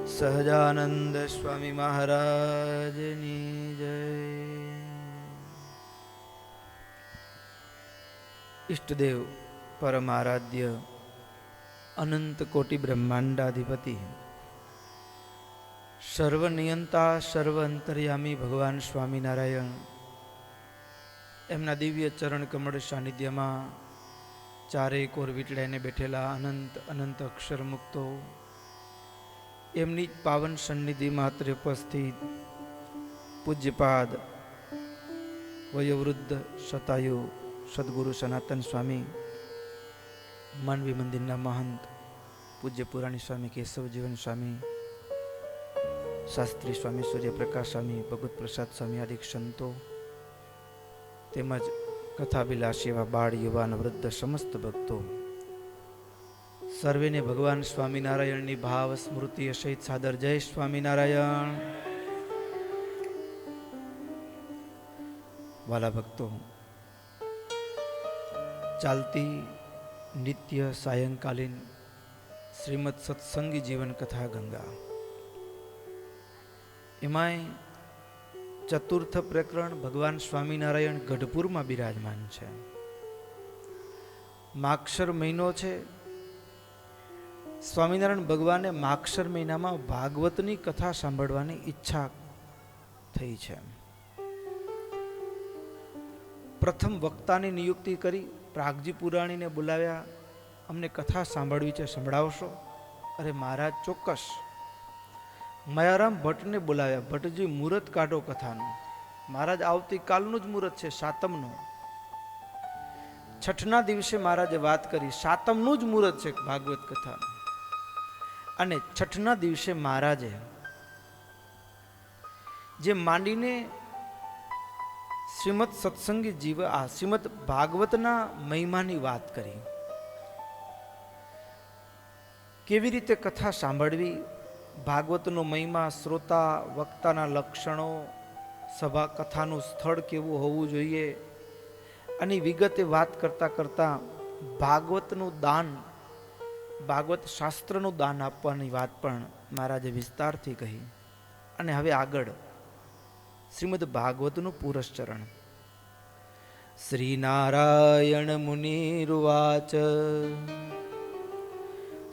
સહજાનંદ સ્વામી મહારાજની જય. ઈષ્ટદેવ પરમારાધ્ય અનંત કોટી બ્રહ્માંડાધિપતિ સર્વનિયંતા સર્વ અંતર્યામી ભગવાન સ્વામિનારાયણ એમના દિવ્ય ચરણ કમળ સાનિધ્યમાં ચારેય કોર વીટળાઈને બેઠેલા અનંત અનંત અક્ષર મુક્તો, એમની જ પાવન સન્નિધિ માત્ર ઉપસ્થિત પૂજ્યપાદ વયોવૃદ્ધ શતાયુ સદગુરુ સનાતન સ્વામી, માનવી મંદિરના મહંત પૂજ્ય પુરાણી સ્વામી કેશવજીવન સ્વામી, શાસ્ત્રી સ્વામી સૂર્યપ્રકાશ સ્વામી, ભગવત પ્રસાદ સ્વામી આદિ સંતો, તેમજ કથાભિલાષી એવા બાળ યુવાન વૃદ્ધ સમસ્ત ભક્તો, સર્વેને ભગવાન સ્વામિનારાયણની ભાવ સ્મૃતિ સહિત સાદર જય સ્વામિનારાયણ. વાલા ભક્તો, ચાલતી નિત્ય સાયંકાલીન શ્રીમદ સત્સંગી જીવન કથા ગંગા, એમાંય ચતુર્થ પ્રકરણ ભગવાન સ્વામિનારાયણ ગઢપુરમાં બિરાજમાન છે. માક્ષર મહિનો છે. સ્વામિનારાયણ ભગવાને માક્ષર મહિનામાં ભાગવતની કથા સાંભળવાની ઈચ્છા થઈ છે. પ્રથમ વક્તાની નિયુક્તિ કરી પ્રાગજી પુરાણીને બોલાવ્યા. અમને કથા સાંભળવી છે, સંભળાવશો? અરે મહારાજ ચોક્કસ. મયારામ ભટ્ટને બોલાવ્યા. ભટ્ટજી મુહૂર્ત કાઢો કથાનું. મહારાજ આવતીકાલનું જ મુહૂર્ત છે, સાતમનું. છઠના દિવસે મહારાજે વાત કરી, સાતમનું જ મુહૂર્ત છે ભાગવત કથાનું. અને છઠના દિવસે મહારાજે જે માંડીને શ્રીમદ સત્સંગી જીવ શ્રીમદ ભાગવતના મહિમાની વાત કરી, કેવી રીતે કથા સાંભળવી, ભાગવતનો મહિમા, શ્રોતા વક્તાના લક્ષણો, સભા કથાનું સ્થળ કેવું હોવું જોઈએ, અને વિગતે વાત કરતા કરતા ભાગવતનું દાન, ભાગવત શાસ્ત્રનું દાન આપવાની વાત પણ મહારાજે વિસ્તારથી કહી. અને હવે આગળ શ્રીમદ ભાગવતનું પુરશ્ચરણ. શ્રી નારાયણ મુનિર્વાચ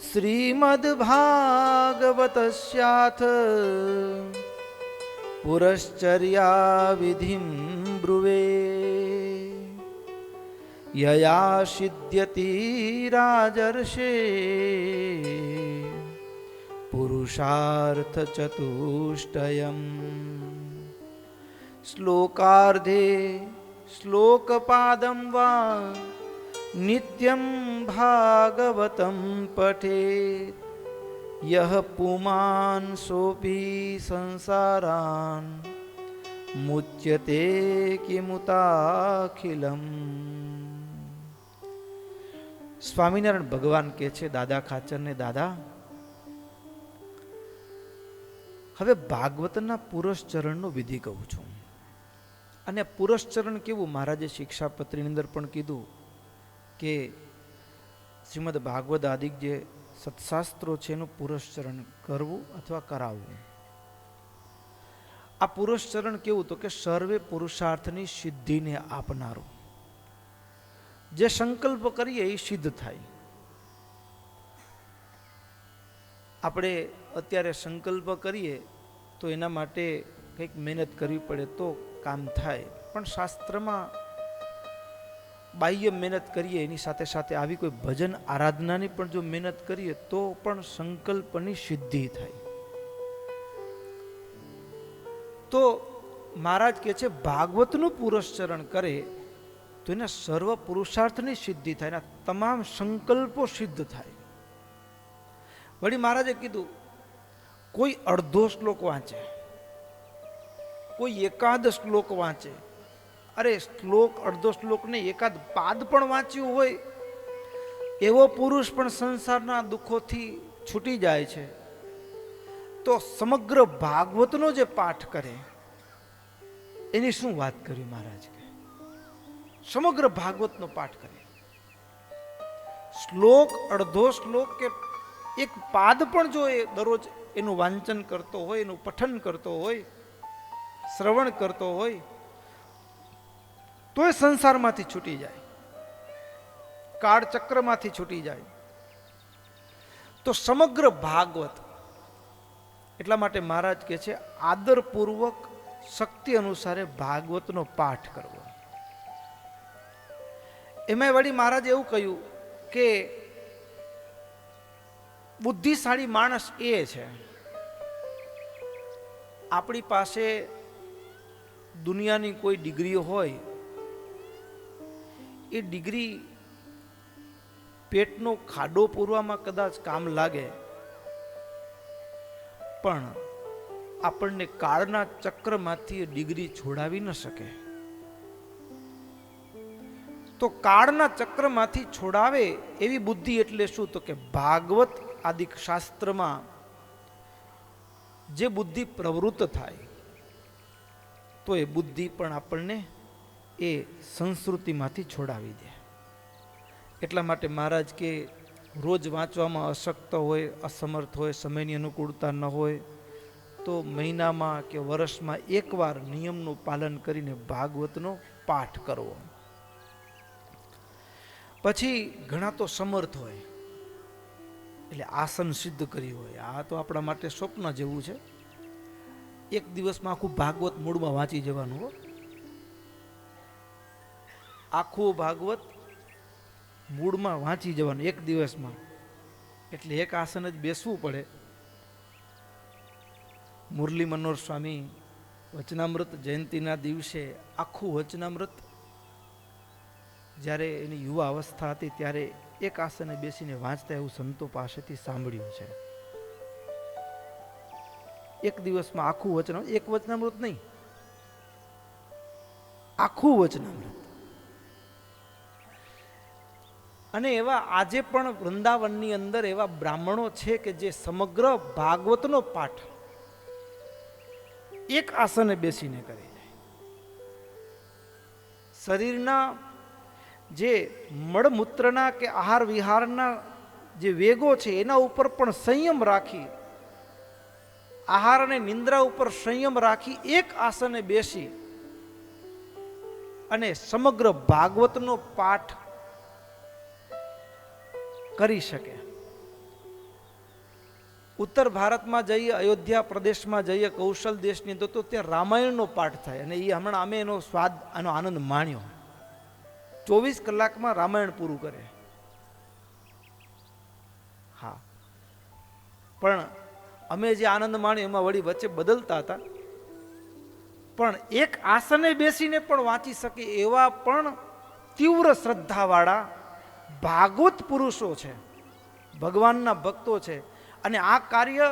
શ્રીમદ ભાગવતસ્યાથ પુરશ્ચર્યા વિધિમ બ્રુવે યયા સિદ્ધ્યતિ રાજર્ષે પુરુષાર્થ ચતુષ્ટયમ. શ્લોકાર્ધે શ્લોકપાદમ વા નિત્યમ ભાગવતમ પઠેત યહ પુમાન સોપી સંસારાન મુચ્યતે કિમુતાખિલમ. સ્વામિનારાયણ ભગવાન કહે છે દાદા ખાચરને, દાદા હવે ભાગવતના પુરશ્ચરણનો વિધિ કહું છું. અને પુરશ્ચરણ કેવું, મહારાજે શિક્ષાપત્રીની અંદર પણ કીધું કે શ્રીમદ ભાગવત આદિ જે સત્શાસ્ત્રો છે એનું પુરશ્ચરણ કરવું અથવા કરાવવું. આ પુરશ્ચરણ કેવું, તો કે સર્વે પુરુષાર્થની સિદ્ધિને આપનારું. જે સંકલ્પ કરીએ એ સિદ્ધ થાય. આપણે અત્યારે સંકલ્પ કરીએ તો એના માટે કંઈક મહેનત કરવી પડે તો કામ થાય, પણ શાસ્ત્રમાં બાહ્ય મહેનત કરીએ એની સાથે સાથે આવી કોઈ ભજન આરાધનાની પણ જો મહેનત કરીએ તો પણ સંકલ્પની સિદ્ધિ થાય. તો મહારાજ કહે છે ભાગવતનું પુરશ્ચરણ કરે તો એના સર્વ પુરુષાર્થની સિદ્ધિ થાય, એના તમામ સંકલ્પો સિદ્ધ થાય. વળી મહારાજે કીધું કોઈ અડધો શ્લોક વાંચે, કોઈ એકાદ શ્લોક વાંચે, અરે શ્લોક અડધો શ્લોક ને એકાદ પાદ પણ વાંચ્યું હોય એવો પુરુષ પણ સંસારના દુઃખોથી છૂટી જાય છે. તો સમગ્ર ભાગવતનો જે પાઠ કરે એની શું વાત કરી મહારાજ કે સમગ્ર ભાગવતનો પાઠ કરે, શ્લોક અડધો શ્લોક કે એક પાદ પણ જો એ દરરોજ એનું વાંચન કરતો હોય, એનું પઠન કરતો હોય, શ્રવણ કરતો હોય, તો એ સંસારમાંથી છૂટી જાય, કાળચક્રમાંથી છૂટી જાય. તો સમગ્ર ભાગવત, એટલા માટે મહારાજ કહે છે આદરપૂર્વક શક્તિ અનુસારે ભાગવતનો પાઠ કરવો. એમાં વળી મહારાજે એવું કહ્યું કે બુદ્ધિશાળી માણસ એ છે, આપણી પાસે દુનિયાની કોઈ ડિગ્રી હોય, એ ડિગ્રી પેટનો ખાડો પૂરવામાં કદાચ કામ લાગે, પણ આપણને કાળના ચક્રમાંથી એ ડિગ્રી છોડાવી ન શકે. તો કાળના ચક્રમાંથી છોડાવે એવી બુદ્ધિ એટલે શું? તો કે ભાગવત આદિક શાસ્ત્રમાં જે બુદ્ધિ પ્રવૃત્ત થાય, તો એ બુદ્ધિ પણ આપણને એ સંસ્કૃતિમાંથી છોડાવી દે. એટલા માટે મહારાજ કે રોજ વાંચવામાં અશક્ત હોય, અસમર્થ હોય, સમયની અનુકૂળતા ન હોય, તો મહિનામાં કે વર્ષમાં એકવાર નિયમનું પાલન કરીને ભાગવતનો પાઠ કરવો. પછી ઘણા તો સમર્થ હોય, એટલે આસન સિદ્ધ કર્યું હોય, આ તો આપણા માટે સ્વપ્ન જેવું છે. એક દિવસમાં આખું ભાગવત મૂળમાં વાંચી જવાનું હો, આખું ભાગવત મૂળમાં વાંચી જવાનું એક દિવસમાં. એટલે એક આસન જ બેસવું પડે. મુરલી મનોહર સ્વામી વચનામૃત જયંતિના દિવસે આખું વચનામૃત, જ્યારે એની યુવા અવસ્થા હતી ત્યારે એક આસને બેસીને વાંચતા એવું સંતો પાસેથી સાંભળ્યું છે. એક દિવસમાં આખું વચનામૃત, એક વચનામૃત નહીં, આખું વચનામૃત. અને એવા આજે પણ વૃંદાવનની અંદર એવા બ્રાહ્મણો છે કે જે સમગ્ર ભાગવતનો પાઠ એક આસને બેસીને કરી જાય. શરીરના જે મળમૂત્રના કે આહાર વિહારના જે વેગો છે એના ઉપર પણ સંયમ રાખી, આહાર અને નિંદ્રા ઉપર સંયમ રાખી એક આસને બેસી અને સમગ્ર ભાગવતનો પાઠ કરી શકે. ઉત્તર ભારતમાં જઈએ, અયોધ્યા પ્રદેશમાં જઈએ, કૌશલ દેશની અંદર, તો ત્યાં રામાયણનો પાઠ થાય. અને એ હમણાં અમે એનો સ્વાદ, એનો આનંદ માણ્યો. 24 કલાકમાં રામાયણ પૂરું કરે. હા, પણ અમે જે આનંદ માણ્યો એમાં વળી વચ્ચે બદલતા હતા. પણ એક આસને બેસીને પણ વાંચી શકે એવા પણ તીવ્ર શ્રદ્ધાવાળા ભાગવત પુરુષો છે, ભગવાનના ભક્તો છે. અને આ કાર્ય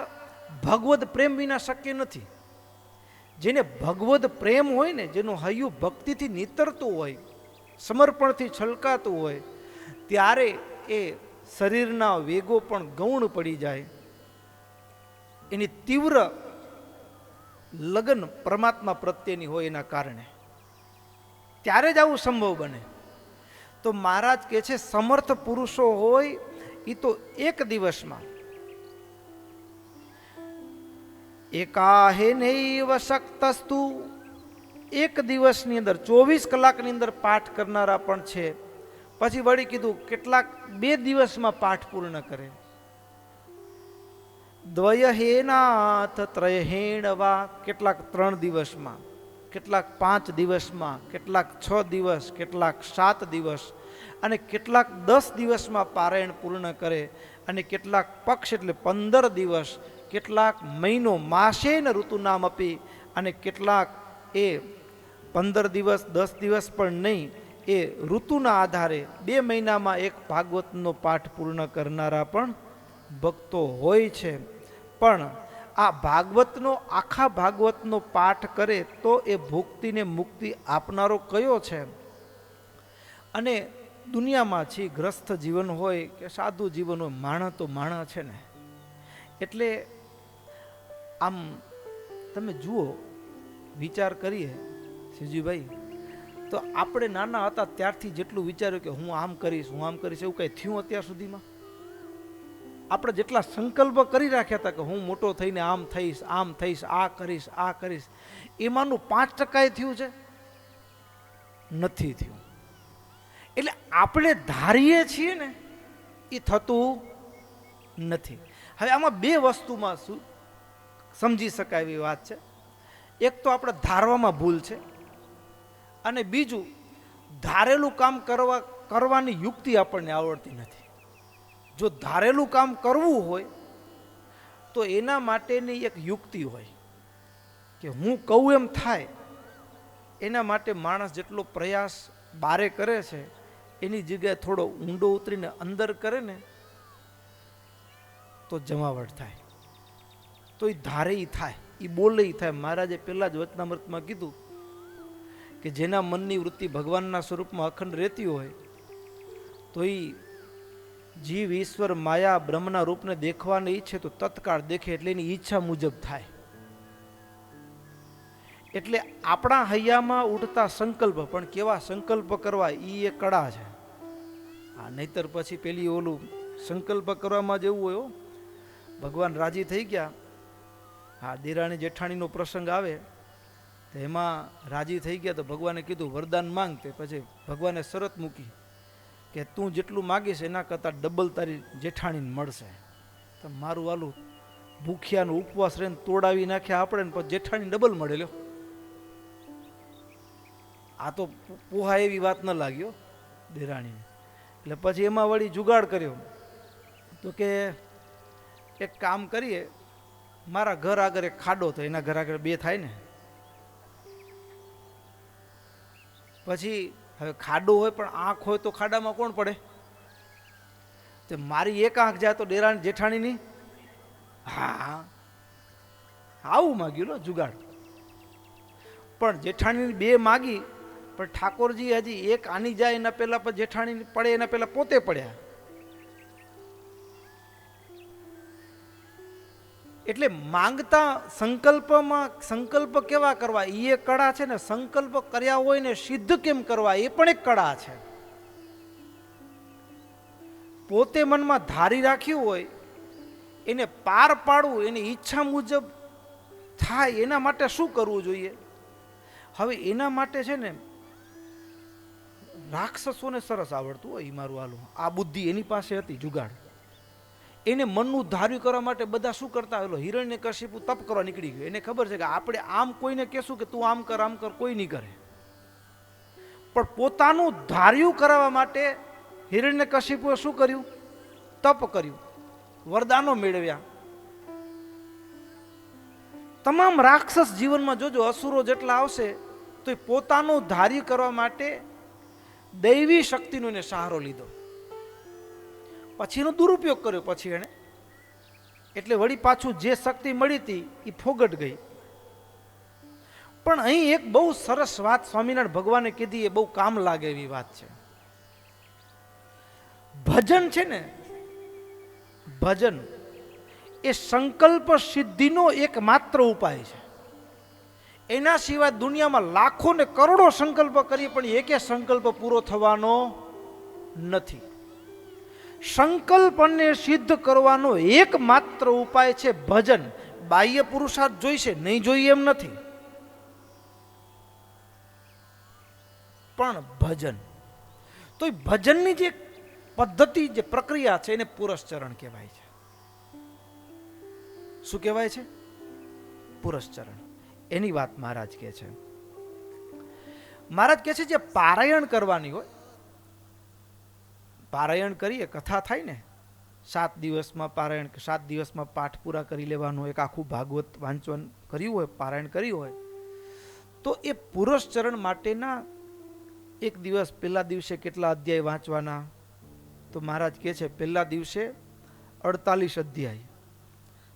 ભગવદ પ્રેમ વિના શક્ય નથી. જેને ભગવદ પ્રેમ હોય ને, જેનું હૈયું ભક્તિથી નીતરતું હોય, સમર્પણથી છલકાતું હોય, ત્યારે એ શરીરના વેગો પણ ગૌણ પડી જાય. એની તીવ્ર લગન પરમાત્મા પ્રત્યેની હોય એના કારણે, ત્યારે જ આવું સંભવ બને. તો મહારાજ કહે છે સમર્થ પુરુષો હોય એ તો એક દિવસમાં એકાહે નૈવ શક્તસ્તુ, એક દિવસની અંદર 24 કલાકની અંદર પાઠ કરનારા પણ છે. પછી વળી કીધું કેટલાક 2 દિવસમાં પાઠ પૂર્ણ કરે. દ્વયહેનાથ ત્રયહેણ વા, કેટલાક 3 દિવસમાં, કેટલાક 5 દિવસમાં, કેટલાક 6 દિવસ, કેટલાક 7 દિવસ, અને કેટલાક 10 દિવસમાં પારાયણ પૂર્ણ કરે. અને કેટલાક પક્ષ એટલે 15 દિવસ, કેટલાક મહિનો, માસે ન ઋતુ નામ આપી, અને કેટલાક એ 15 દિવસ 10 દિવસ પણ નહીં, એ ઋતુના આધારે 2 મહિનામાં એક ભાગવતનો પાઠ પૂર્ણ કરનારા પણ ભક્તો હોય છે. પણ આ ભાગવતનો, આખા ભાગવતનો પાઠ કરે તો એ ભુક્તિને મુક્તિ આપનારો કયો છે? અને દુનિયામાં છે ગ્રસ્થ જીવન હોય કે સાધુ જીવન હોય, માણસ તો માણસ છે ને. એટલે આમ તમે જુઓ, વિચાર કરીએ શિવજીભાઈ, તો આપણે નાના હતા ત્યારથી જેટલું વિચાર્યું કે હું આમ કરીશ, હું આમ કરીશ, એવું કંઈ થયું અત્યાર સુધીમાં? આપણે જેટલા સંકલ્પ કરી રાખ્યા હતા કે હું મોટો થઈને આમ થઈશ, આ કરીશ, એમાંનું 5% થયું છે? નથી થયું. એટલે આપણે ધારીએ છીએ ને એ થતું નથી. હવે આમાં બે વસ્તુમાં શું સમજી શકાય એવી વાત છે. એક તો આપણે ધારવામાં ભૂલ છે, અને બીજું ધારેલું કામ કરવાની યુક્તિ આપણને આવડતી નથી. જો ધારેલું કામ કરવું હોય તો એના માટેની એક યુક્તિ હોય કે હું કહું એમ થાય. એના માટે માણસ જેટલો પ્રયાસ બારે કરે છે એની જગ્યાએ થોડો ઊંડો ઉતરીને અંદર કરે ને તો જમાવટ થાય, તો એ ધારે થાય, એ બોલે થાય. મહારાજે પહેલા જ વચનામૃતમાં કીધું કે જેના મનની વૃત્તિ ભગવાનના સ્વરૂપમાં અખંડ રહેતી હોય તો એ જીવ ઈશ્વર માયા બ્રહ્મના રૂપને દેખવાને ઈચ્છે તો તત્કાળ દેખે, એટલે એની ઈચ્છા મુજબ થાય. એટલે આપણા હૈયામાં ઉઠતા સંકલ્પ, પણ કેવા સંકલ્પ કરવા એ એક કળા છે. હા, નહીતર પછી પેલી ઓલું સંકલ્પ કરવામાં જેવું હોય, ભગવાન રાજી થઈ ગયા. હા, દેરાણી જેઠાણીનો પ્રસંગ આવે તો એમાં રાજી થઈ ગયા તો ભગવાને કીધું વરદાન માંગ. તે પછી ભગવાને શરત મૂકી કે તું જેટલું માગીશ એના કરતાં ડબલ તારી જેઠાણીને મળશે. તો મારું વાલું ભૂખ્યાનો ઉપવાસ રહીને તોડાવી નાખ્યા આપણે, ને પછી જેઠાણી ડબલ મળેલો. આ તો પોહા એવી વાત ન લાગ્યો દેરાણીને. એટલે પછી એમાં વળી જુગાડ કર્યો તો કે એક કામ કરીએ, મારા ઘર આગળ એક ખાડો તો એના ઘર આગળ બે થાય ને. પછી હવે ખાડો હોય પણ આંખ હોય તો ખાડામાં કોણ પડે? તે મારી એક આંખ જાય તો દેરાણી જેઠાણીની. હા, આવું માગ્યું લો જુગાડ. પણ જેઠાણીની બે માગી, પણ ઠાકોરજી હજી એક આની જાય એના પહેલા પણ જેઠાણી પડે એના પહેલા પોતે પડ્યા. એટલે માંગતા સંકલ્પમાં સંકલ્પ કેવા કરવા એ કળા છે ને. સંકલ્પ કર્યા હોય ને સિદ્ધ કેમ કરવા એ પણ એક કળા છે. પોતે મનમાં ધારી રાખ્યું હોય એને પાર પાડવું, એની ઈચ્છા મુજબ થાય એના માટે શું કરવું જોઈએ? હવે એના માટે છે ને રાક્ષસોને સરસ આવડતું હોય. મારું હાલું આ બુદ્ધિ એની પાસે હતી જુગાડ. એને મનનું ધાર્યું કરવા માટે બધા શું કરતા હોય? હિરણ્યકશિપુ તપ કરવા નીકળી ગયો. એને ખબર છે કે આપણે આમ કોઈને કહેશું કે તું આમ કર કોઈ નહીં કરે. પણ પોતાનું ધાર્યું કરવા માટે હિરણ્યકશિપુએ શું કર્યું? તપ કર્યું, વરદાનો મેળવ્યા. તમામ રાક્ષસ જીવનમાં જોજો, અસુરો જેટલા આવશે તો એ પોતાનું ધાર્યું કરવા માટે દૈવી શક્તિનો એને સહારો લીધો, પછી એનો દુરુપયોગ કર્યો પછી એને. એટલે વળી પાછું જે શક્તિ મળી હતી એ ફોગટ ગઈ. પણ અહીં એક બહુ સરસ વાત સ્વામિનારાયણ ભગવાને કીધી, એ બહુ કામ લાગે એવી વાત છે. ભજન છે ને, ભજન એ સંકલ્પ સિદ્ધિનો એકમાત્ર ઉપાય છે. એના સિવાય દુનિયામાં લાખો ને કરોડો સંકલ્પ કરીએ પણ એકે સંકલ્પ પૂરો થવાનો નથી. સંકલ્પને સિદ્ધ કરવાનો એકમાત્ર ઉપાય છે ભજન. બાહ્ય પુરુષાર્થ જોઈશે, નહીં જોઈએ એમ નથી, પણ ભજન. તો એ ભજનની જે પદ્ધતિ, જે પ્રક્રિયા છે એને પુરસ્ચરણ કહેવાય છે. શું કહેવાય છે? પુરસ્ચરણ. એની વાત મહારાજ કહે છે. મહારાજ કહે છે જે પારાયણ કરવાની હોય, પારાયણ કરીએ, કથા થાય ને, 7 દિવસમાં પારાયણ, 7 દિવસમાં પાઠ પૂરા કરી લેવાનો, એક આખું ભાગવત વાંચન કર્યું હોય, પારાયણ કર્યું હોય, તો એ પુરસ્ચરણ માટેના એક દિવસ પહેલા દિવસે કેટલા અધ્યાય વાંચવાના? તો મહારાજ કહે છે પહેલા દિવસે 48 અધ્યાય,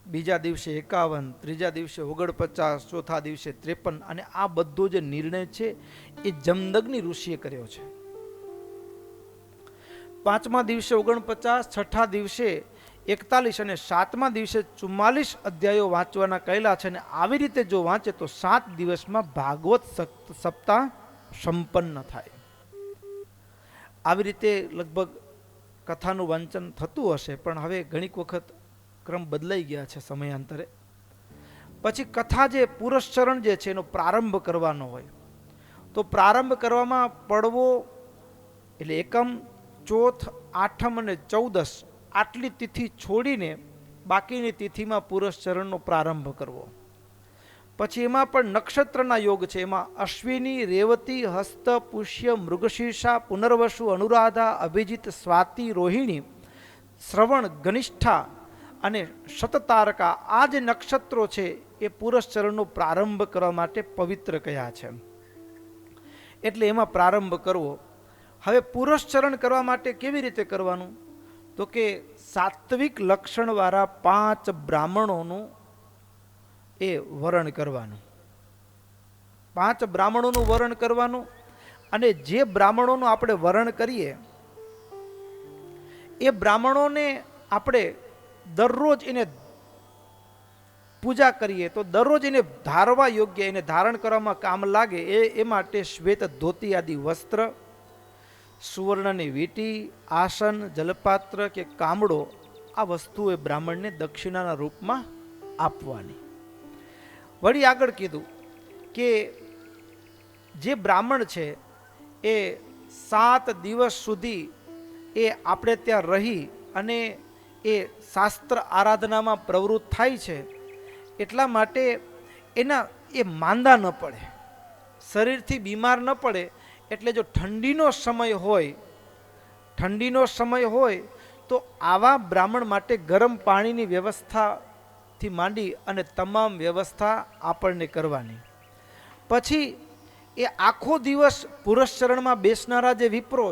બીજા દિવસે 51, ત્રીજા દિવસે 49, ચોથા દિવસે 53. અને આ બધો જે નિર્ણય છે એ જમદગ્નિ ઋષિએ કર્યો છે. 5મા દિવસે 49, 6ઠા દિવસે 41 અને 7મા દિવસે 44 અધ્યાયો વાંચવાના કહેલા છે. અને આવી રીતે જો વાંચે તો 7 દિવસમાં ભાગવત સપ્તાહ સંપન્ન થાય. આવી રીતે લગભગ કથાનું વાંચન થતું હશે, પણ હવે ઘણીક વખત ક્રમ બદલાઈ ગયા છે સમયાંતરે. પછી કથા જે પુરસ્ચરણ જે છે એનો પ્રારંભ કરવાનો હોય, તો પ્રારંભ કરવામાં પડવો એટલે એકમ, ચોથ, આઠમ અને 14 આટલી તિથિ છોડીને બાકીની તિથિમાં પુરસ્ચરણનો પ્રારંભ કરવો. પછી એમાં પણ નક્ષત્રના યોગ છે. એમાં અશ્વિની, રેવતી, હસ્ત, પુષ્ય, મૃગશીર્ષા, પુનર્વસુ, અનુરાધા, અભિજીત, સ્વાતિ, રોહિણી, શ્રવણ, ગનિષ્ઠા અને શતતારકા, આ જે નક્ષત્રો છે એ પુરસ્ચરણનો પ્રારંભ કરવા માટે પવિત્ર કયા છે, એટલે એમાં પ્રારંભ કરવો. હવે પુરસ્ચરણ કરવા માટે કેવી રીતે કરવાનું, તો કે સાત્વિક લક્ષણવાળા 5 બ્રાહ્મણોનું એ વરણ કરવાનું. 5 બ્રાહ્મણોનું વરણ કરવાનું. અને જે બ્રાહ્મણોનું આપણે વરણ કરીએ એ બ્રાહ્મણોને આપણે દરરોજ એને પૂજા કરીએ તો દરરોજ એને ધારવા યોગ્ય, એને ધારણ કરવામાં કામ લાગે એ માટે શ્વેત ધોતી આદિ વસ્ત્ર, સુવર્ણની વીંટી, આસન, જલપાત્ર કે કામડો, આ વસ્તુ એ બ્રાહ્મણને દક્ષિણાના રૂપમાં આપવાની. વળી આગળ કીધું કે જે બ્રાહ્મણ છે એ 7 દિવસ સુધી એ આપણે ત્યાં રહી અને એ શાસ્ત્ર આરાધનામાં પ્રવૃત્ત થાય છે, એટલા માટે એ માંદા ન પડે, શરીરથી બીમાર ન પડે. એટલે જો ઠંડીનો સમય હોય તો આવા બ્રાહ્મણ માટે ગરમ પાણીની વ્યવસ્થાથી માંડી અને તમામ વ્યવસ્થા આપણને કરવાની. પછી એ આખો દિવસ પુરસ્ચરણમાં બેસનારા જે વિપ્રો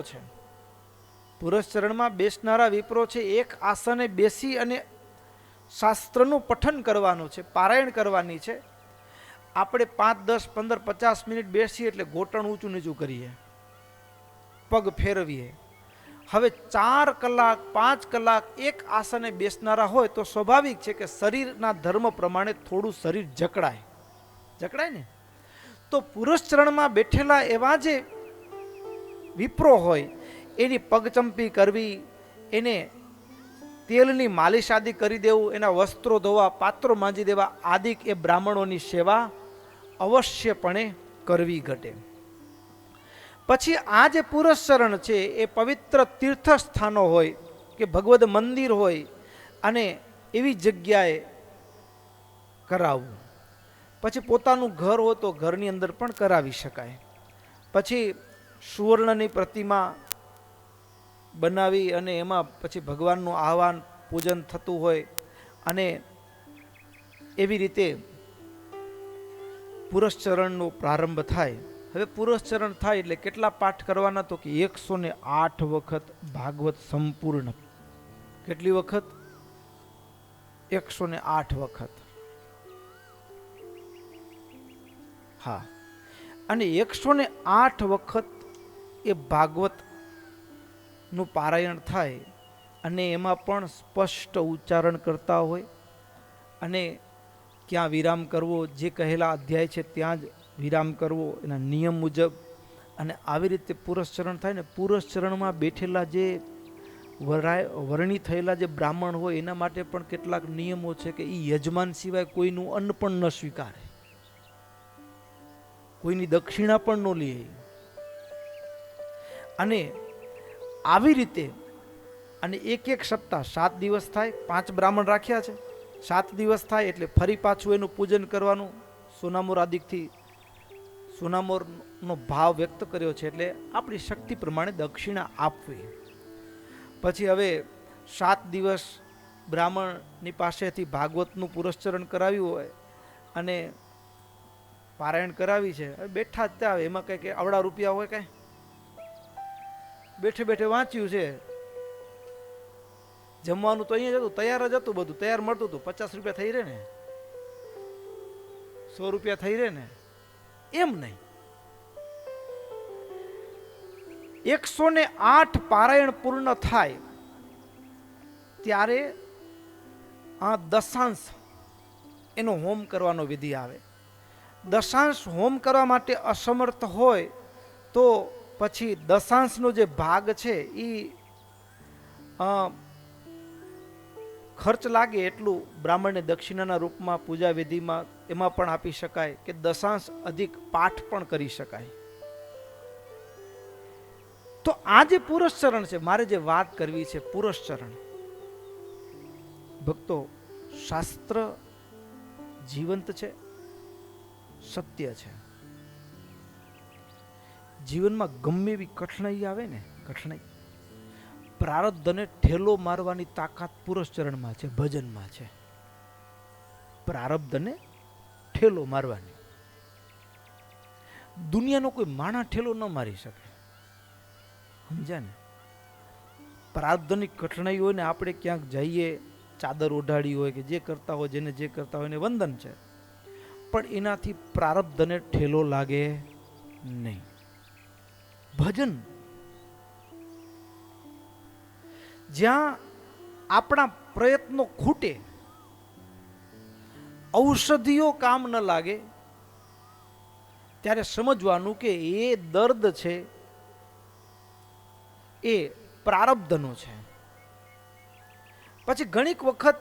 છે, એક આસને બેસી અને શાસ્ત્રનું પઠન કરવાનું છે, પારાયણ કરવાની છે. આપણે 5, 10, 15, 50 મિનિટ બેસીએ એટલે ઘોટણ ઊંચું નીચું કરીએ, પગ ફેરવીએ. હવે 4 કલાક 5 કલાક એક આસને બેસનારા હોય તો સ્વાભાવિક છે કે શરીરના ધર્મ પ્રમાણે થોડું શરીર જકડાય ને. તો પુરસ્ચરણમાં બેઠેલા એવા જે વિપ્રો હોય એની પગચંપી કરવી, એને તેલની માલિશ આદિ કરી દેવું, એના વસ્ત્રો ધોવા, પાત્રો માંજી દેવા આદિ એ બ્રાહ્મણોની સેવા અવશ્યપણે કરવી ઘટે. પછી આ જે પુરસ્ચરણ છે એ પવિત્ર તીર્થ સ્થાનો હોય કે ભગવદ મંદિર હોય અને એવી જગ્યાએ કરાવવું. પછી પોતાનું ઘર હોય તો ઘરની અંદર પણ કરાવી શકાય. પછી સુવર્ણની પ્રતિમા બનાવી અને એમાં પછી ભગવાનનું આહવાન પૂજન થતું હોય અને એવી રીતે પુરસ્ચરણનો પ્રારંભ થાય. હવે પુરસ્ચરણ થાય એટલે કેટલા પાઠ કરવાના, તો કે 108 વખત ભાગવત સંપૂર્ણ. કેટલી વખત? 108 વખત. હા, અને 108 વખત એ ભાગવત નું પારાયણ થાય અને એમાં પણ સ્પષ્ટ ઉચ્ચારણ કરતા હોય અને ક્યાં વિરામ કરવો, જે કહેલા અધ્યાય છે ત્યાં જ વિરામ કરવો એના નિયમ મુજબ. અને આવી રીતે પુરસ્ચરણ થાય ને પુરસ્ચરણમાં બેઠેલા જે વર્ણી થયેલા જે બ્રાહ્મણ હોય એના માટે પણ કેટલાક નિયમો છે કે એ યજમાન સિવાય કોઈનું અન્ન પણ ન સ્વીકારે, કોઈની દક્ષિણા પણ ન લે. અને આવી રીતે અને એક સપ્તાહ 7 દિવસ થાય, 5 બ્રાહ્મણ રાખ્યા છે, 7 દિવસ થાય એટલે ફરી પાછું એનું પૂજન કરવાનું. સોનામોર આદિકથી સોનામોરનો ભાવ વ્યક્ત કર્યો છે એટલે આપણી શક્તિ પ્રમાણે દક્ષિણા આપવી. પછી હવે 7 દિવસ બ્રાહ્મણની પાસેથી ભાગવતનું પુરસ્ચરણ કરાવ્યું હોય અને પારાયણ કરાવી છે, બેઠા જ ત્યાં એમાં કંઈક આવડા રૂપિયા હોય, કાંઈ બેઠે બેઠે વાંચ્યું છે. જમવાનું તો અહીંયા જ હતું, તૈયાર જ હતું, બધું તૈયાર મળતું હતું. 50 રૂપિયા થઈ રહે ને, 100 રૂપિયા થઈ રહે ને, એમ નહીં. 108 પારાયણ પૂર્ણ થાય ત્યારે આ દશાંશ એનો હોમ કરવાનો વિધિ આવે. દશાંશ હોમ કરવા માટે અસમર્થ હોય તો પછી દશાંશનો જે ભાગ છે એ ખર્ચ લાગે એટલું બ્રાહ્મણને દક્ષિણાના રૂપમાં પૂજા વિધિમાં એમાં પણ આપી શકાય, કે દશાંશ અધિક પાઠ પણ કરી શકાય. તો આ જે પુરસ્ચરણ છે, મારે જે વાત કરવી છે પુરસ્ચરણ. ભક્તો, શાસ્ત્ર જીવંત છે, સત્ય છે. જીવનમાં ગમે એવી કઠણાઈ આવે ને, કઠણાઈ, પ્રારબ્ધને ઠેલો મારવાની તાકાત પુરસ્ચરણમાં છે, ભજનમાં છે. પ્રારબ્ધને ઠેલો મારવાની દુનિયાનો કોઈ માણા ઠેલો ન મારી શકે. સમજ્યા ને? પ્રારબ્ધની કઠણાઈ હોય ને, આપણે ક્યાંક જઈએ, ચાદર ઓઢાડી હોય કે જે કરતા હોય, જેને જે કરતા હોય એને વંદન છે, પણ એનાથી પ્રારબ્ધને ઠેલો લાગે નહીં. ભજન, જ્યાં આપણા પ્રયત્નો ખૂટે, ઔષધિઓ કામ ન લાગે, ત્યારે સમજવાનું કે એ દર્દ છે એ પ્રારબ્ધનો છે. પછી ઘણીક વખત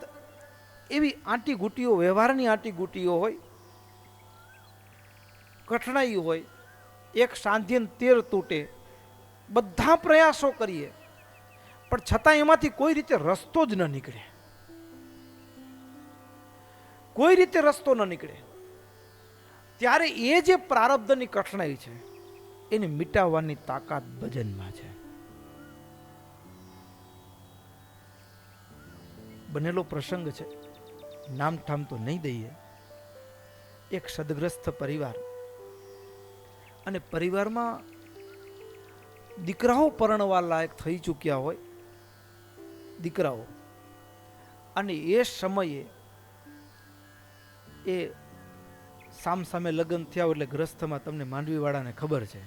એવી આંટીઘૂંટીઓ, વ્યવહારની આંટીઘૂંટીઓ હોય, કઠણાઈ હોય, એક સાંધ્યન તેર તૂટે, બધા પ્રયાસો કરીએ પણ છતાં એમાંથી કોઈ રીતે રસ્તો જ ન નીકળે, કોઈ રીતે રસ્તો ન નીકળે. ત્યારે એ જે પ્રારબ્ધની કઠણાઈ છે એને મિટાવવાની તાકાત ભજનમાં છે. બનેલો પ્રસંગ છે, નામ ઠામ તો નહીં દઈએ. એક સદગ્રસ્ત પરિવાર, અને પરિવારમાં દીકરાઓ પરણવા લાયક થઈ ચૂક્યા હોય, દીકરાઓ, અને એ સમયે એ સામસામે લગ્ન થયા એટલે ગ્રસ્થમાં, તમને માંડવીવાળાને ખબર છે,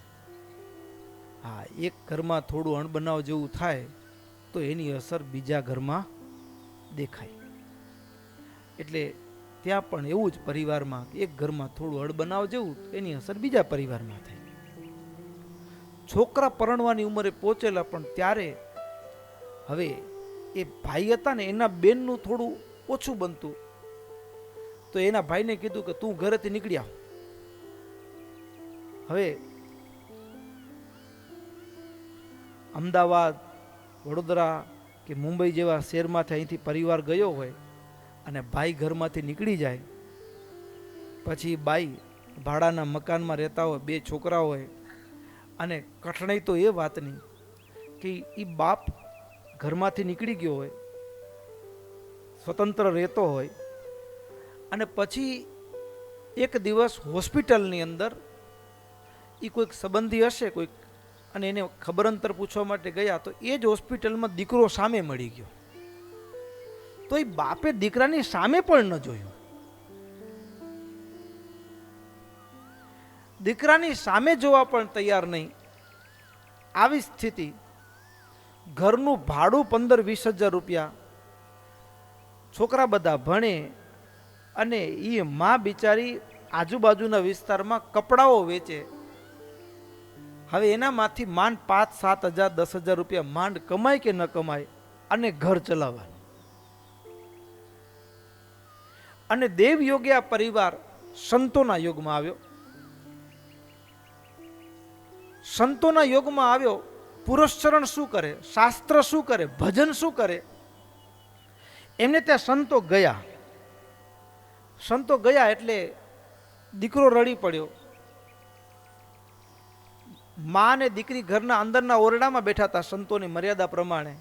હા, એક ઘરમાં થોડું અણબનાવ જેવું થાય તો એની અસર બીજા ઘરમાં દેખાય. એટલે ત્યાં પણ એવું જ પરિવારમાં, એક ઘરમાં થોડું અણબનાવ જેવું, એની અસર બીજા પરિવારમાં થાય. છોકરા પરણવાની ઉંમરે પહોંચેલા, પણ ત્યારે હવે એ ભાઈ હતા ને, એના બેનનું થોડું ઓછું બનતું, તો એના ભાઈને કીધું કે તું ઘરેથી નીકળી આવ. હવે અમદાવાદ, વડોદરા કે મુંબઈ જેવા શહેરમાંથી અહીંથી પરિવાર ગયો હોય અને ભાઈ ઘરમાંથી નીકળી જાય, પછી બાઈ ભાડાના મકાનમાં રહેતા હોય, બે છોકરા હોય, અને કઠણાઈ તો એ વાતની કે એ બાપ ઘરમાંથી નીકળી ગયો હોય, સ્વતંત્ર રહેતો હોય, અને પછી એક દિવસ હોસ્પિટલની અંદર એ કોઈક સંબંધી હશે કોઈક, અને એને ખબર અંતર પૂછવા માટે ગયા, તો એ જ હોસ્પિટલમાં દીકરો સામે મળી ગયો. તો એ બાપે દીકરાની સામે પણ ન જોયું, દીકરાની સામે જોવા પણ તૈયાર નહીં. આવી સ્થિતિ, ઘરનું ભાડું 15-20 હજાર રૂપિયા, છોકરા બધા ભણે, અને એ માં બિચારી આજુબાજુના વિસ્તારમાં કપડાઓ વેચે. હવે એનામાંથી માંડ 5-7 હજાર 10 હજાર રૂપિયા માંડ કમાય કે ન કમાય, અને ઘર ચલાવવાનું. અને દેવ યોગે આ પરિવાર સંતોના યોગમાં આવ્યો. સંતોના યોગમાં આવ્યો. પુરસ્ચરણ શું કરે, શાસ્ત્ર શું કરે, ભજન શું કરે, એમને ત્યાં સંતો ગયા. સંતો ગયા એટલે દીકરો રડી પડ્યો. મા અને દીકરી ઘરના અંદરના ઓરડામાં બેઠા હતા સંતોની મર્યાદા પ્રમાણે.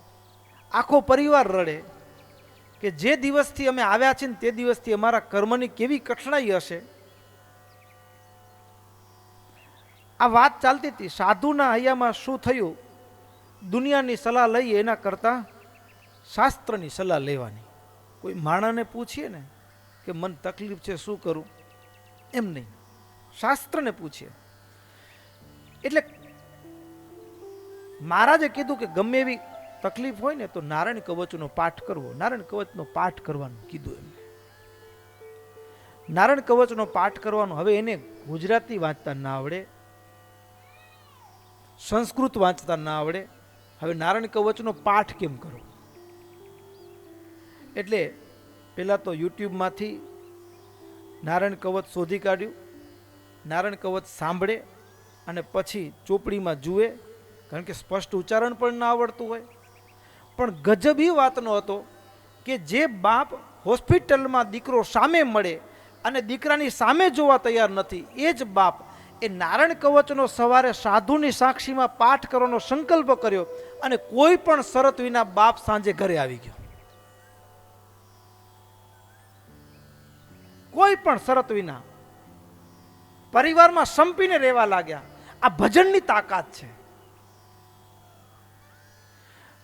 આખો પરિવાર રડે કે જે દિવસથી અમે આવ્યા છીએ ને તે દિવસથી અમારા કર્મની કેવી કઠણાઈ હશે. આ વાત ચાલતી હતી. સાધુના હૈયામાં શું થયું, દુનિયાની સલાહ લઈએ એના કરતાં શાસ્ત્રની સલાહ લેવાની. કોઈ માણસને પૂછીએ ને કે મને તકલીફ છે શું કરું, એમ નહીં, શાસ્ત્રને પૂછીએ. એટલે મહારાજે કીધું કે ગમે એવી તકલીફ હોય ને તો નારાયણ કવચનો પાઠ કરવો. નારાયણ કવચનો પાઠ કરવાનું કીધું એમને. નારાયણ કવચનો પાઠ કરવાનો. હવે એને ગુજરાતી વાંચતા ના આવડે, સંસ્કૃત વાંચતા ના આવડે, હવે નારાયણ કવચનો પાઠ કેમ કરો? એટલે પહેલાં તો યુટ્યુબમાંથી નારાયણ કવચ શોધી કાઢ્યું, નારાયણ કવચ સાંભળે અને પછી ચોપડીમાં જુએ, કારણ કે સ્પષ્ટ ઉચ્ચારણ પણ ના આવડતું હોય. પણ ગજબ એ વાતનો હતો કે જે બાપ હોસ્પિટલમાં દીકરો સામે મળે અને દીકરાની સામે જોવા તૈયાર નથી, એ જ બાપ એ નારાયણ કવચનો સવારે સાધુની સાક્ષીમાં પાઠ કરવાનો સંકલ્પ કર્યો અને કોઈ પણ શરત વિના બાપ સાંજે ઘરે આવી ગયો. કોઈ પણ શરત વિના પરિવારમાં સંપીને રહેવા લાગ્યા. આ ભજનની તાકાત છે.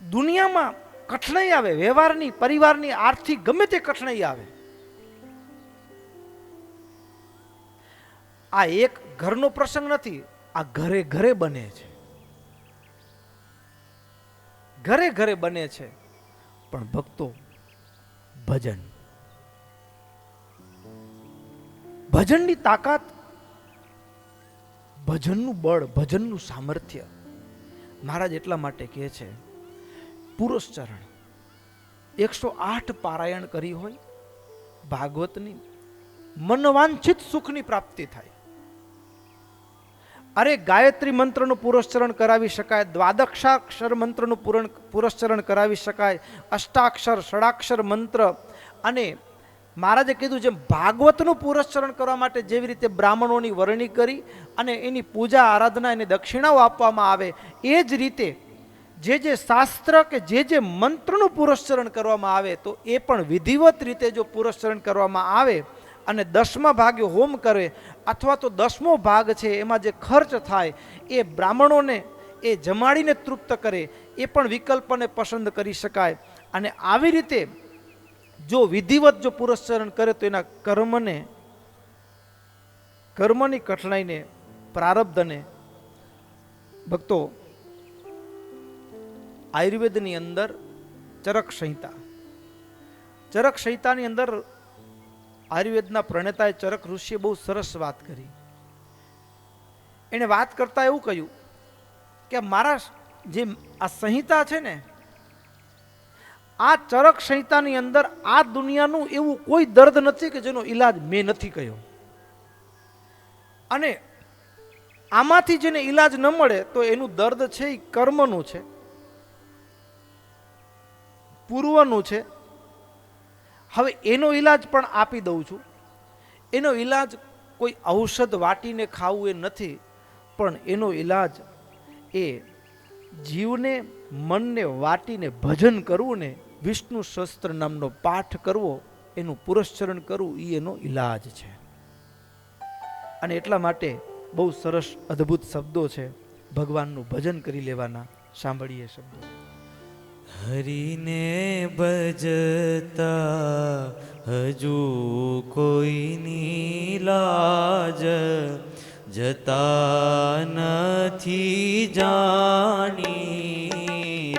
દુનિયામાં કઠણાઈ આવે, વ્યવહારની, પરિવારની, આર્થિક ગમે તે કઠણાઈ આવે, આ એક ઘરનો પ્રસંગ નથી, આ ઘરે ઘરે બને છે. ઘરે ઘરે બને છે. પણ ભક્તો, ભજન, ભજનની તાકાત, ભજનનું બળ, ભજનનું સામર્થ્ય મહારાજ એટલા માટે કહે છે, પુરસ્ચરણ 108 પારાયણ કરી હોય ભાગવતની, મનવાંછિત સુખની પ્રાપ્તિ થાય. અરે ગાયત્રી મંત્રનું પુરસ્ચરણ કરાવી શકાય, દ્વાદક્ષાક્ષર મંત્રનું પુરસ્ચરણ કરાવી શકાય, અષ્ટાક્ષર, ષડાક્ષર મંત્ર, અને મહારાજે કીધું જેમ ભાગવતનું પુરસ્ચરણ કરવા માટે જેવી રીતે બ્રાહ્મણોની વરણી કરી અને એની પૂજા આરાધના, એને દક્ષિણાઓ આપવામાં આવે, એ જ રીતે જે શાસ્ત્ર કે જે મંત્રનું પુરસ્ચરણ કરવામાં આવે તો એ પણ વિધિવત રીતે જો પુરસ્ચરણ કરવામાં આવે અને 10મા ભાગે હોમ કરે અથવા તો 10મો ભાગ છે એમાં જે ખર્ચ થાય એ બ્રાહ્મણોને એ જમાડીને તૃપ્ત કરે, એ પણ વિકલ્પને પસંદ કરી શકાય. અને આવી રીતે જો વિધિવત જો પુરસ્ચરણ કરે તો એના કર્મની કઠણાઈને, પ્રારબ્ધને, ભક્તો આયુર્વેદની અંદર ચરક સંહિતાની અંદર આયુર્વેદના પ્રણેતાએ ચરક ઋષિએ બહુ સરસ વાત કરી. એને વાત કરતા એવું કહ્યું કે મારા જે આ સંહિતા છે ને, આ ચરક સંહિતાની અંદર આ દુનિયાનું એવું કોઈ દર્દ નથી કે જેનો ઈલાજ મેં નથી કહ્યો. અને આમાંથી જેને ઈલાજ ન મળે તો એનું દર્દ છે એ કર્મનું છે, પૂર્વનું છે. હવે એનો ઈલાજ પણ આપી દઉં છું. એનો ઈલાજ કોઈ ઔષધ વાટીને ખાવું એ નથી, પણ એનો ઈલાજ એ જીવને, મનને વાટીને ભજન કરવું ને વિષ્ણુ સહસ્ત્ર નામનો પાઠ કરવો, એનું પુરસ્ચરણ કરવું, એ એનો ઈલાજ છે. અને એટલા માટે બહુ સરસ અદ્ભુત શબ્દો છે, ભગવાનનું ભજન કરી લેવાના. સાંભળીએ શબ્દો. હરિને ભજતા હજુ કોઈની લાજ જતા નથી જાણી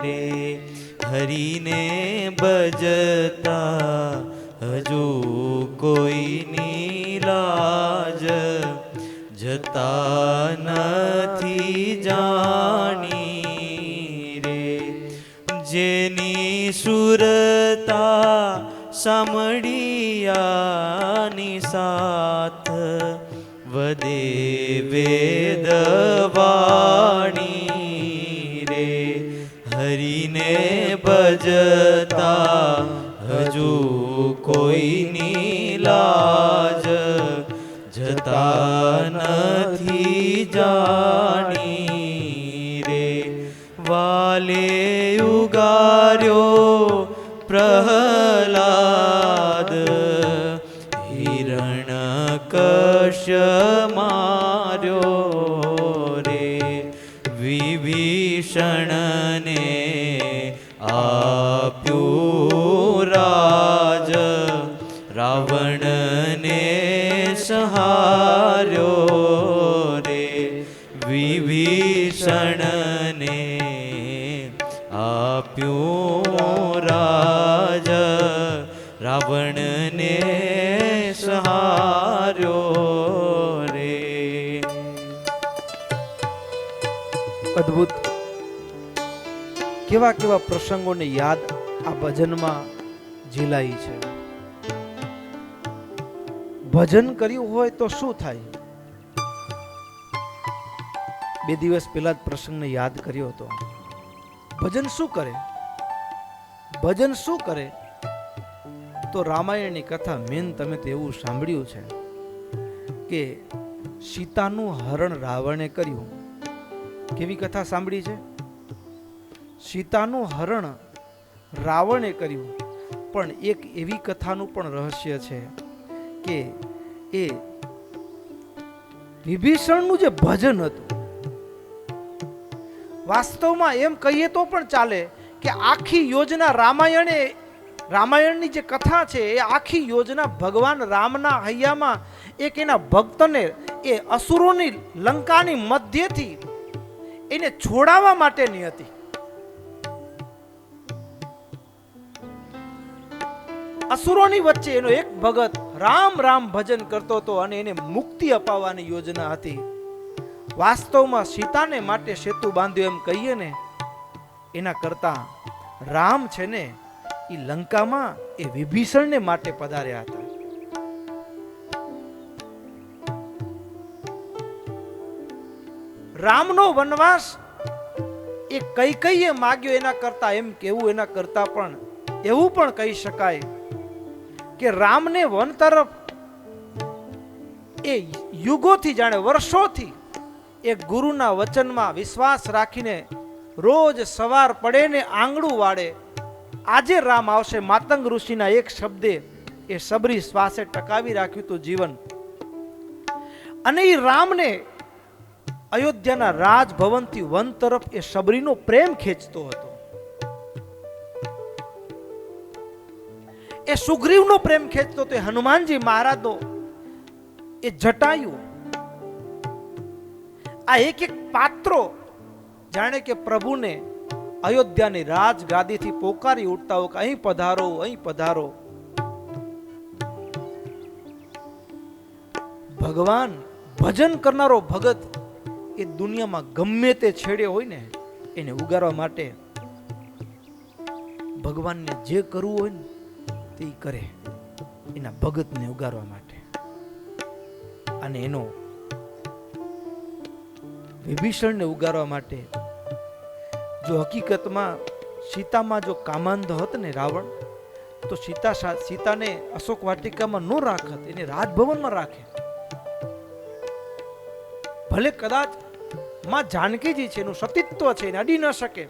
રે. હરિને ભજતા હજુ કોઈની લાજ જતા નથી જાણી રે. જેની સુરતા સાંભળિયાની સાથ વદે વેદવાણી રે. હરિને ભજતા હજુ કોઈની લાજ જતા નથી જાણી રે. વાલે ઉગાર્યો પ્રહલાદ હિરણ્યકશ્ય માર્યો રે. વિભીષણને આપ્યું રાજ રાવણને સહાર્યો રે. વિભીષણને આપ્યું રાજ રાવણને સહાર્યો રે. અદ્ભુત કેવા કેવા પ્રસંગોને યાદ આ ભજનમાં ઝીલાઈ છે. ભજન કર્યું હોય તો શું થાય? 2 દિવસ પહેલા જ પ્રસંગને યાદ કર્યો હતો. ભજન શું કરે? ભજન શું કરે? તો રામાયણની કથા મેન તમે તો એવું સાંભળ્યું છે કે સીતાનું હરણ રાવણે કર્યું. કેવી કથા સાંભળી છે? સીતાનું હરણ રાવણે કર્યું. પણ એક એવી કથાનું પણ રહસ્ય છે કે એ વિભીષણનું જે ભજન હતું, વાસ્તવમાં એમ કહીએ તો પણ ચાલે કે આખી યોજના રામાયણની જે કથા છે એ આખી યોજના ભગવાન રામના હૈયામાં એક એના ભક્તને એ અસુરોની લંકાની મધ્યથી એને છોડાવવા માટેની હતી. અસુરોની વચ્ચે એનો એક ભગત રામ રામ ભજન કરતો હતો અને એને મુક્તિ અપાવવાની યોજના હતી. વાસ્તવમાં સીતાને માટે સેતુ બાંધ્યો એમ કહીએ ને, એના કરતા રામ છે ને એ લંકામાં એ વિભીષણને માટે પધાર્યા હતા. રામનો વનવાસ એ કઈ માગ્યો એના કરતા એમ કેવું, એના કરતા પણ એવું પણ કહી શકાય કે રામને વન તરફ એ યુગોથી, જાણે વર્ષોથી એક ગુરુના વચનમાં વિશ્વાસ રાખીને રોજ સવાર પડે ને આંગળું વાળે, આજે રામ આવશે, માતંગ ઋષિના એક શબ્દે એ સબરી શ્વાસે ટકાવી રાખ્યું હતું જીવન. અને એ રામને અયોધ્યાના રાજભવનથી વન તરફ એ સબરીનો પ્રેમ ખેંચતો હતો. એ સુગ્રીવનો પ્રેમ ખેંચતો હતો. હનુમાનજી મહારાજનો એ જટાયુ, આ એક એક પાત્રો જાણે કે પ્રભુને અયોધ્યાની રાજગાદીથી પોકારી ઉઠતા હોય કે અહીં પધારો, અહીં પધારો. ભગવાન ભજન કરનારો ભગત એ દુનિયામાં ગમે તે છેડે હોય ને એને ઉગારવા માટે ભગવાનને જે કરવું હોય ને તે કરે, એના ભગતને ઉગારવા માટે. અને એનો વિભીષણને ઉગારવા માટે જો હકીકતમાં સીતામાં જો કામાંધ હોત ને રાવણ, તો સીતાને અશોક વાટિકામાં ન રાખત, એને રાજભવનમાં રાખે. ભલે કદાચ માં જાનકીજી છે, એનું સતીત્વ છે, એને અડી ન શકે,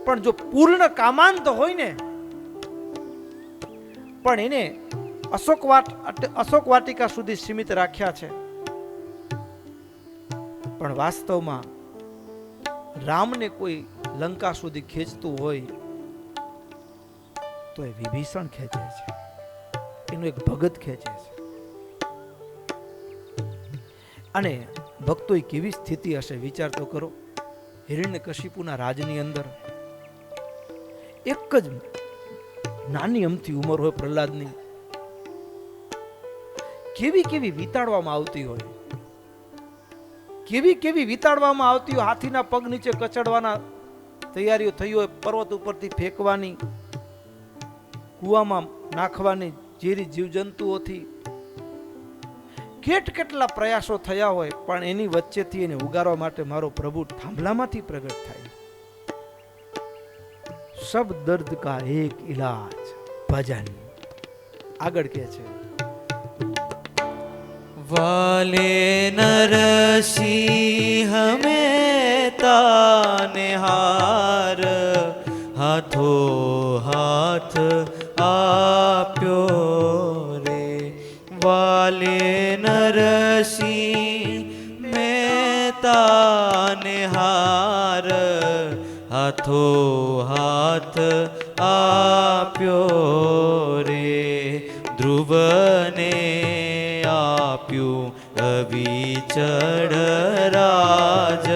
પણ જો પૂર્ણ કામાંત હોય ને, પણ એને અશોક વાટિકા સુધી સીમિત રાખ્યા છે. પણ વાસ્તવમાં રામને કોઈ લંકા સુધી ખેંચતું હોય તો એ વિભીષણ ખેંચે છે, એનો એક ભગત ખેંચે છે. અને ભક્તોની કેવી સ્થિતિ હશે વિચાર તો કરો. હિરણ્યકશિપુના રાજની અંદર એક જ નાની અમથી ઉંમર હોય પ્રહલાદની, કેવી વિતાડવામાં આવતી હોય, કેવી વિતાડવામાં આવતી હોય. હાથીના પગ નીચે કચડવાના તૈયારીઓ થઈ હોય, પર્વત ઉપરથી ફેંકવાની, કૂવામાં નાખવાની, ઝેરી જીવજંતુઓથી કેટલા પ્રયાસો થયા હોય, પણ એની વચ્ચેથી એને ઉગારવા માટે મારો પ્રભુ થાંભલામાંથી પ્રગટ થાય. સબ દર્દ કા એક ઇલાજ ભજન. આગળ કે છે, વાલે નરસિંહ મહેતા ને હાર હાથો હાથ આપ્યો રે. વાલે નરસિંહ મહેતા ને હાર હાથો હાથ આપ્યો રે. ધ્રુવને આપ્યું અવિચળ રાજ,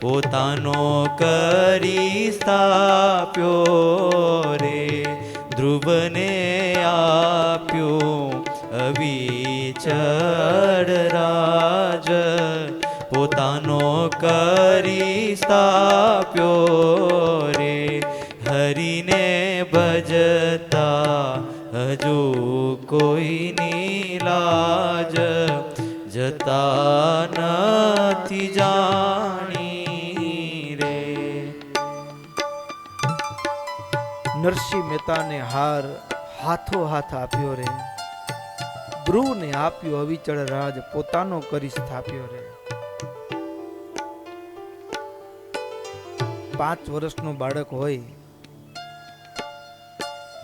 પોતાનો કરી સ્થાપ્યો રે. ધ્રુવને આપ્યું અવિચળ રાજ, પોતાનો કરી સ્થાપ્યો રે. હરિને ભજતા કોઈની લાજ જતા નથી જાણી રે. નરસિંહ મહેતાને હાર હાથો હાથ આપ્યો રે, ધ્રુવને આપ્યો અવિચળ રાજ પોતાનો કરી સ્થાપ્યો રે. 5 વર્ષનો બાળક હોય,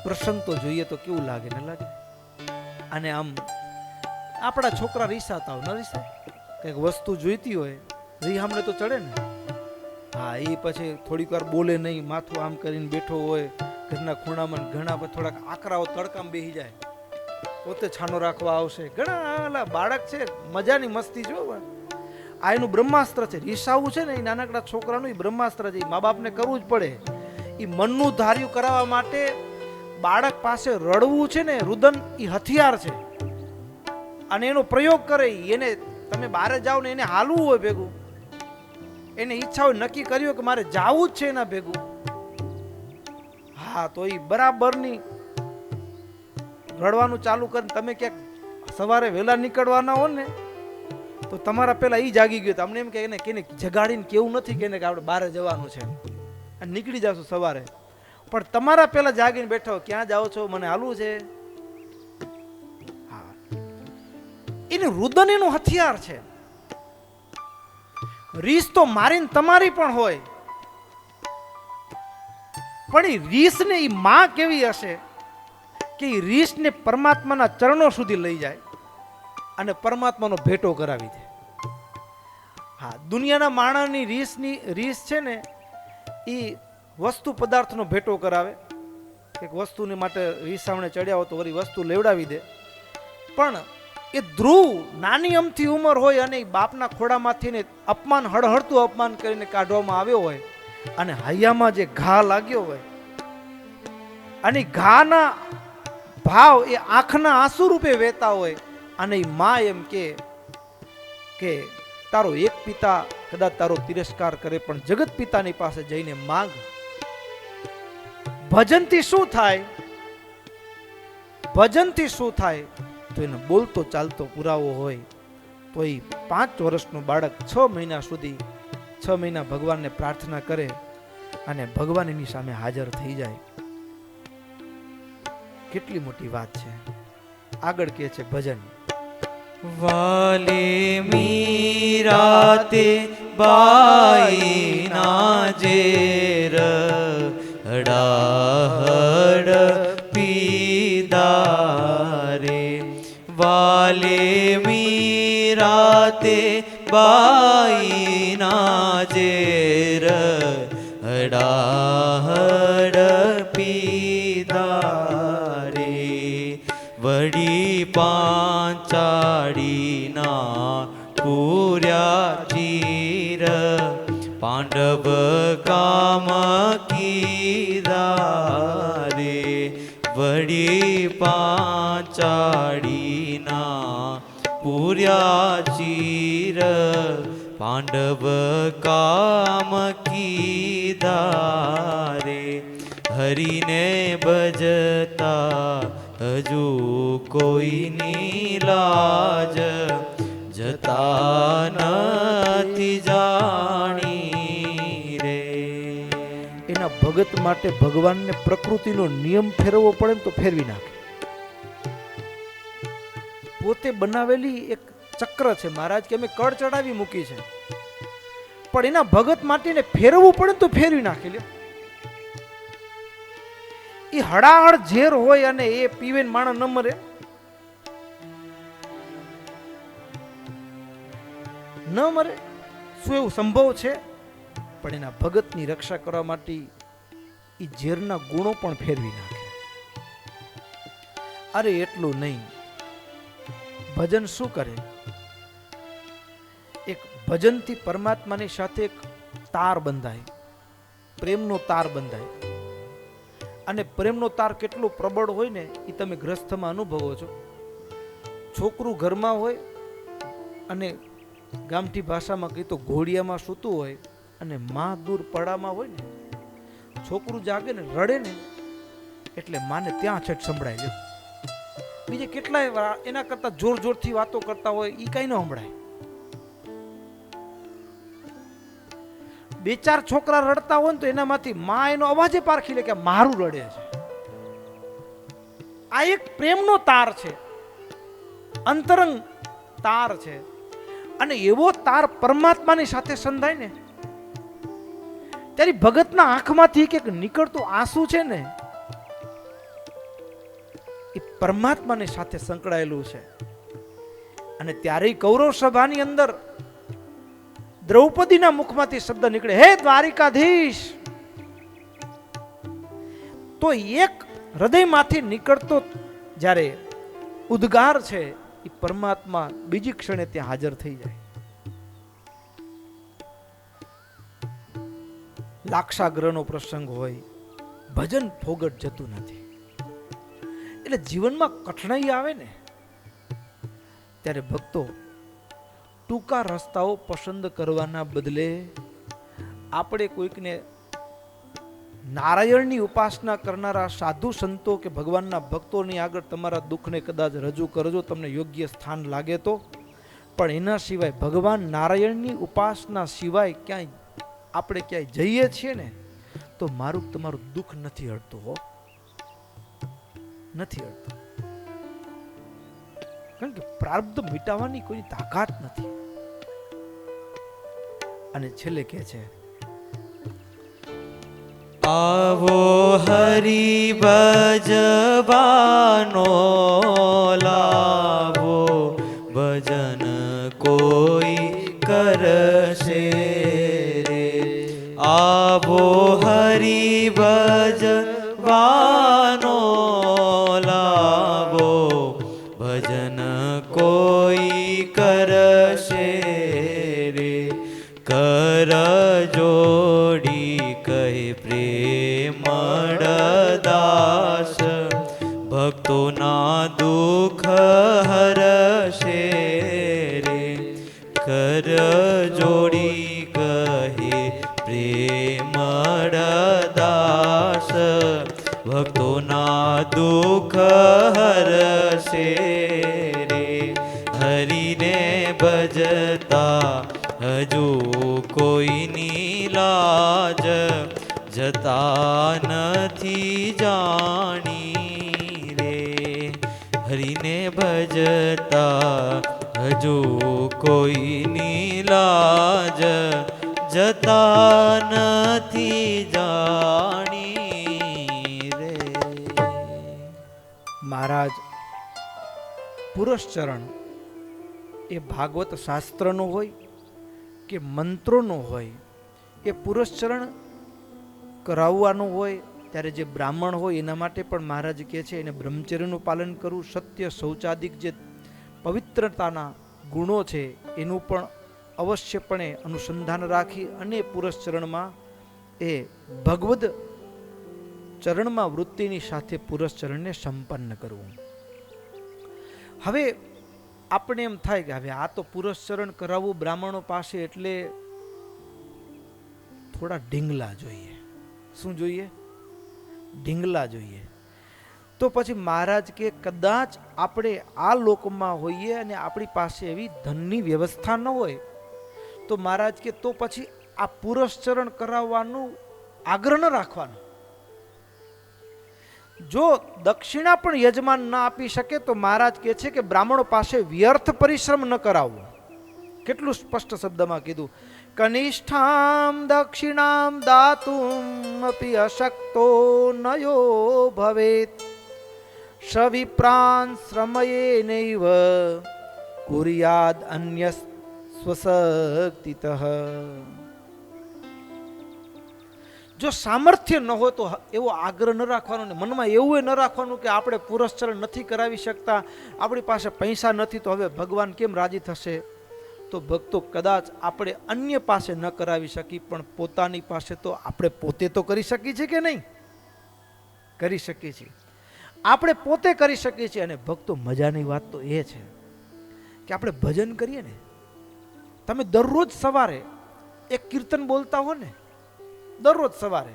પ્રસંગ તો જોઈએ તો કેવું લાગે ન લાગે? અને આમ આપણા છોકરા રીસાતા હોય ન રીસાય? કંઈક વસ્તુ જોઈતી હોય રીહામણે તો ચડે ને. હા, એ પછી થોડીક વાર બોલે નહીં, માથું આમ કરીને બેઠો હોય ઘરના ખૂણામાં, ઘણા થોડાક આકરાઓ તડકામાં બેસી જાય, પોતે છાનો રાખવા આવશે. ઘણા બાળક છે, મજાની મસ્તી જો. આ એનું બ્રહ્માસ્ત્ર છે. રીસાવું છે ને એ નાનકડા છોકરાનું એ બ્રહ્માસ્ત્ર છે. એ મા બાપને કરવું જ પડે. એ મનનું ધાર્યું કરાવવા માટે બાળક પાસે રડવું છે ને, રુદન એ હથિયાર છે. અને એનો પ્રયોગ કરે. એને તમે બહાર જાઓ ને એને હાલવું હોય ભેગું, એને ઈચ્છા હોય, નક્કી કર્યું કે મારે જાવું જ છે એના ભેગું, હા, તો એ બરાબરની રડવાનું ચાલુ કરીને તમે ક્યાંક સવારે વહેલા નીકળવાના હો ને તો તમારા પેલા ઈ જાગી ગયો. તમને એમ કે એને જગાડીને કેવું નથી કે આપણે બહાર જવાનું છે અને નીકળી જશો સવારે, પણ તમારા પેલા જાગીને બેઠો, ક્યાં જાઓ છો, મને હાલવું છે. હા, એનું રુદન એનું હથિયાર છે. રીસ તો મારીને તમારી પણ હોય, પણ એ રીસ ને એ માં કેવી હશે કે એ રીસને પરમાત્માના ચરણો સુધી લઈ જાય અને પરમાત્માનો ભેટો કરાવી દે. હા, દુનિયાના માણસની રીસ છે ને એ વસ્તુ પદાર્થનો ભેટો કરાવે. એક વસ્તુની માટે રીસામણે ચડ્યા હોય તો વળી વસ્તુ લેવડાવી દે. પણ એ ધ્રુવ નાની અમથી ઉંમર હોય અને એ બાપના ખોડામાંથી ને અપમાન, હળહળતું અપમાન કરીને કાઢવામાં આવ્યો હોય અને હૈયામાં જે ઘા લાગ્યો હોય અને ઘાના ભાવ એ આંખના આંસુ રૂપે વહેતા હોય અને એ માં એમ કે તારો એક પિતા કદાચ તારો તિરસ્કાર કરે પણ જગત પિતાની પાસે જઈને માંગ. ભજનથી શું થાય? ભજનથી શું થાય? તો એને બોલતો ચાલતો પુરાવો હોય તો એ 5 વર્ષનું બાળક 6 મહિના સુધી 6 મહિના ભગવાનને પ્રાર્થના કરે અને ભગવાન એની સામે હાજર થઈ જાય. કેટલી મોટી વાત છે. આગળ કહે છે ભજન. વાલે મીરાતે બાઈ ના જેર હડાહડ પીદારે. વાલે મીરાતે બાઈ ના જેર હડાહડ પીદારે. વડી પાંચાળીના પૂર્યા ચીર પાંડવ કામ કીદારે. વડી પાંચાળીના પૂર્યા ચીર પાંડવ કામ કીદારે. હરિને ભજતા હજુ કોઈની લાજ જતા નથી જાણી રે. એના ભગત માટે ભગવાનને પ્રકૃતિનો નિયમ ફેરવવો પડે ને તો ફેરવી નાખે. પોતે બનાવેલી એક ચક્ર છે મહારાજ કે અમે કળ ચડાવી મૂકી છે, પણ એના ભગત માટે ફેરવવું પડે ને તો ફેરવી નાખે. લ્યો, એ હડાહડ ઝેર હોય અને એ પીવે ને માણસ ન મરે? ન મરે? શું એવું સંભવ છે? પણ એના ભગતની રક્ષા કરવા માટે એ ઝેરના ગુણો પણ ફેરવી નાખે. અરે એટલું નહીં, ભજન શું કરે? એક ભજનથી પરમાત્માની સાથે એક તાર બંધાય, પ્રેમનો તાર બંધાય. અને પ્રેમનો તાર કેટલો પ્રબળ હોય ને એ તમે ગ્રસ્થમાં અનુભવો છો. છોકરું ઘરમાં હોય અને ગામઠી ભાષામાં કહી તો ઘોડિયામાં સૂતું હોય અને માં દૂર પડામાં હોય ને, છોકરું જાગે ને રડે ને એટલે માને ત્યાં છેટ સંભળાય લે. બીજે કેટલાય એના કરતા જોર જોરથી વાતો કરતા હોય એ કઈ ન સંભળાય. બે ચાર છોકરા રડતા હોય ને તો એનામાંથી માં એનો અવાજે પારખી લે કે મારું રડે છે. આ એક પ્રેમનો તાર છે, અંતરંગ તાર છે. અને એવો તાર પરમાત્માની સાથે સંધાય ને ત્યારે ભગતના આંખમાંથી એક નીકળતું આંસુ છે ને એ પરમાત્માની સાથે સંકળાયેલું છે. અને ત્યારે કૌરવ સભાની અંદર દ્રૌપદીના મુખમાંથી શબ્દ નીકળે, હે દ્વારિકાધીશ. તો એક હૃદયમાંથી નીકળતો જ્યારે ઉદ્ગાર છે એ પરમાત્મા બીજી ક્ષણે ત્યાં હાજર થઈ જાય. લાક્ષાગ્રહનો પ્રસંગ હોય, ભજન ફોગટ જતું નથી. એટલે જીવનમાં કઠણાઈ આવે ને ત્યારે ભક્તો ટૂંકા રસ્તાઓ પસંદ કરવાના બદલે આપણે કોઈકને નારાયણની ઉપાસના કરનારા સાધુ સંતો કે ભગવાનના ભક્તોની આગળ તમારા દુઃખને કદાચ રજૂ કરજો, તમને યોગ્ય સ્થાન લાગે તો. પણ એના સિવાય ભગવાન નારાયણની ઉપાસના સિવાય ક્યાંય આપણે ક્યાંય જઈએ છીએ ને તો મારું તમારું દુઃખ નથી હળતું હો, નથી હળતું. કારણ કે પ્રારબ્ધ મિટાવવાની કોઈ તાકાત નથી. અને છેલ્લે કહે છે, આવો હરિ ભજવાનો લાવો, ભજન કોઈ કરશે રે. આવો હરિ ભજવાનો લાવો, ભજન કોઈ કરશે રે. કર જોડી કહે પ્રેમળ દાસ, ભક્તોના દુઃખ હરશે રે. કર જોડી કહે પ્રેમળ દાસ, ભક્તોના દુઃખ હરશે રે. હરિને ભજતા હજુ કોઈની લાજ જતા નથી જાણી રે. હરિને ભજતા હજુ કોઈની લાજ જતા નથી જાણી રે. મહારાજ પુરશ્ચરણ એ ભાગવત શાસ્ત્રનો હોય કે મંત્રોનો હોય, એ પુરશ્ચરણ કરાવવાનું હોય ત્યારે જે બ્રાહ્મણ હોય એના માટે પણ મહારાજ કહે છે એને બ્રહ્મચર્યનું પાલન કરવું, સત્ય શૌચાદિક જે પવિત્રતાના ગુણો છે એનું પણ અવશ્યપણે અનુસંધાન રાખી અને પુરશ્ચરણમાં એ ભગવદ ચરણમાં વૃત્તિની સાથે પુરશ્ચરણને સંપન્ન કરવું. હવે આપણે એમ થાય કે હવે આ તો પુરશ્ચરણ કરાવવું બ્રાહ્મણો પાસે એટલે થોડા ઢીંગલા જોઈએ. શું જોઈએ? ઢીંગલા જોઈએ. તો પછી મહારાજ કે કદાચ આપણે આ લોકમાં હોઈએ અને આપણી પાસે એવી ધનની વ્યવસ્થા ન હોય તો મહારાજ કે તો પછી આ પુરશ્ચરણ કરાવવાનું આગ્રહ ન રાખવાનો. જો દક્ષિણા પણ યજમાન ના આપી શકે તો મહારાજ કહે છે કે બ્રાહ્મણો પાસે વ્યર્થ પરિશ્રમ ન કરાવવો. કેટલું સ્પષ્ટ શબ્દમાં કીધું, કનિષ્ઠામ દક્ષિણામ દાતુમ અપી અશક્તો નયો ભવેત, સવિપ્રાન શ્રમયે નૈવ કુર્યાદ અન્ય સ્વશક્તિતઃ. જો સામર્થ્ય ન હોય તો એવો આગ્રહ ન રાખવાનો ને મનમાં એવું ન રાખવાનું કે આપણે પુરશ્ચરણ નથી કરાવી શકતા, આપણી પાસે પૈસા નથી તો હવે ભગવાન કેમ રાજી થશે. તો ભક્તો કદાચ આપણે અન્ય પાસે ન કરાવી શકી પણ પોતાની પાસે તો આપણે પોતે તો કરી શકીએ છીએ કે નહીં? કરી શકીએ છીએ, આપણે પોતે કરી શકીએ છીએ. અને ભક્તો મજાની વાત તો એ છે કે આપણે ભજન કરીએ ને, તમે દરરોજ સવારે એક કીર્તન બોલતા હો ને, દરરોજ સવારે